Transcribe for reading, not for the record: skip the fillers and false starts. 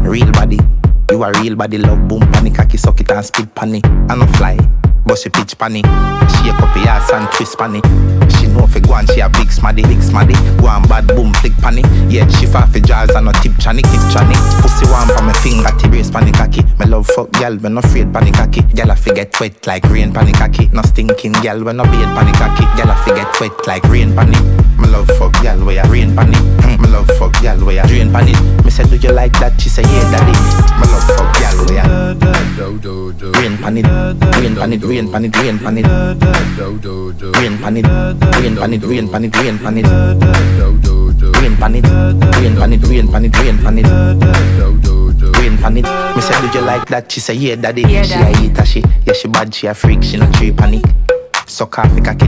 Real body, you a real body. Love boom panic, cocky suck it and spit panic. I no fly, but she pitch panic. She a copy ass and twist panic. She know fi go and she a big smaddy. Go and bad boom flick panic. Yeah, she far fi jaws and no tip chanic. Pussy one for my finger, brace panic cocky. Me love fuck gal, me no afraid panic cocky. Gal a fi get wet like rain panic cocky. No stinking gal, we no bathe panic cocky. Gal a fi get wet like rain panic. Me love fuck gal, where ya rain panic. Me love fuck gal, where ya drain panic. Me say do you like that? She say yeah daddy. Me love fuck gal, where ya rain panic. Rain panic, rain panic, rain panic. Rain panic, rain panic, rain panic, rain panic. Rain panic, rain panic, rain panic, rain panic. Rain panic. Me say do you like that? She say yeah daddy. Yeah, she daddy. a eater she. Yeah she bad, she a freak, she no tree panic. Suck off the cocky,